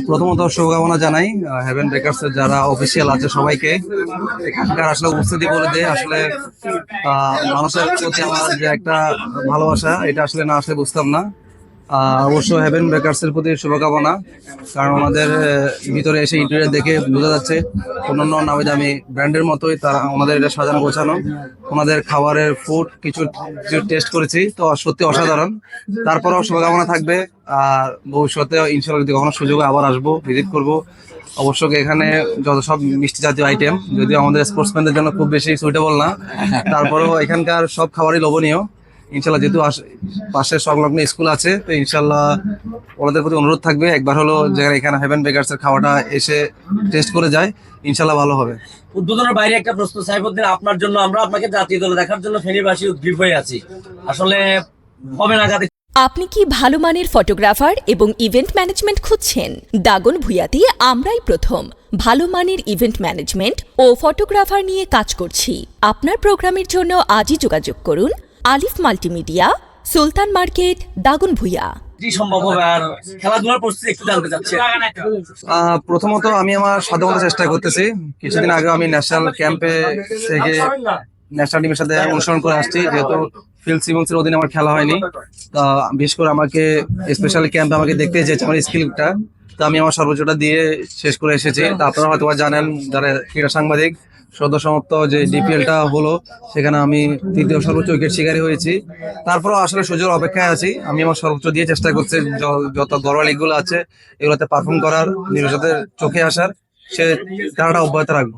প্রথমত শুভকামনা জানাই হেভেন বেকার্স এর যারা অফিসিয়াল আছে সবাইকে। এখানকার আসলে উপস্থিতি বলে দিয়ে আসলে মানুষের প্রতি আমার যে একটা ভালোবাসা, এটা আসলে না আসলে বুঝতাম না। অবশ্য হেভেন বেকার্স এর প্রতি শুভকামনা, কারণ ওনাদের ভিতরে এসে ইন্টেরিয়র দেখে বোঝা যাচ্ছে অন্যান্য নামি দামি ব্র্যান্ডের মতোই তারা ওনাদের এটা সাজানো গোছানো। ওনাদের খাবারের ফুড কিছু টেস্ট করেছি, তো সত্যি অসাধারণ। তারপরেও শুভকামনা থাকবে, আর ভবিষ্যতে ইনশাল্লাহ যদি কখনো সুযোগ হয় আবার আসবো, ভিজিট করব। অবশ্য এখানে যত সব মিষ্টি জাতীয় আইটেম, যদিও আমাদের স্পোর্টসম্যানদের জন্য খুব বেশি সুইটেবল না, তারপরেও এখানকার সব খাবারই লোভনীয়। ইনশাল্লাহ যেহেতু পাশে সংলগ্ন স্কুল আছে, তো ইনশাল্লাহ ওনাদের প্রতি অনুরোধ থাকবে একবার হলো যেখানে এখানে হেভেন বেকার্স এর খাওয়াটা এসে টেস্ট করে যায়, ইনশাল্লাহ ভালো হবে। উদ্বোধনের বাইরে একটা প্রশ্ন, সাইফুদ্দিন, আপনার জন্য আমরা আপনাকে জাতীয় দলে দেখার জন্য ফেনীবাসী উদ্গ্রীব হয়ে আছি। আসলে কবে নাগাদ? আপনি কি ভালো মানের ফটোগ্রাফার এবং ইভেন্ট ম্যানেজমেন্ট খুঁজছেন? দাগন ভূঁইয়াতে আমরাই প্রথম ভালো মানের ইভেন্ট ম্যানেজমেন্ট ও ফটোগ্রাফার নিয়ে কাজ করছি। আপনার প্রোগ্রামের জন্য আজই যোগাযোগ করুন আলিফ মাল্টিমিডিয়া, সুলতান মার্কেট, দাগন ভূঁইয়া। কি সম্ভব হবে? আর খেলাধুলার প্রস্তুতি একটু জানতে চাচ্ছি। প্রথমত আমি আমার সাধ্যমতো চেষ্টা করতেছি। কিছুদিন আগে আমি ন্যাশনাল ক্যাম্পে থেকে ন্যাশনাল টিমের সাথে অনুসরণ করে আসছি, যেহেতু ফিল সিমন্সের অধীনে আমার খেলা হয়নি। তা বিশেষ করে আমাকে স্পেশাল ক্যাম্পে আমাকে দেখতে চেয়েছে আমার স্কিলটা, তো আমি আমার সর্বোচ্চটা দিয়ে শেষ করে এসেছি। তা আপনারা হয়তো জানেন যারা ক্রীড়া সাংবাদিক, সদ্য সমাপ্ত যে ডিপিএলটা হলো সেখানে আমি তৃতীয় সর্বোচ্চ উইকেট শিকারী হয়েছি। তারপরেও আসলে সুযোগ অপেক্ষায় আছি। আমি আমার সর্বোচ্চ দিয়ে চেষ্টা করছি যত ঘরোয়া লিগগুলো আছে এগুলোতে পারফর্ম করার, নির্বাচকের চোখে আসার, সে তারাটা অব্যাহত রাখবো।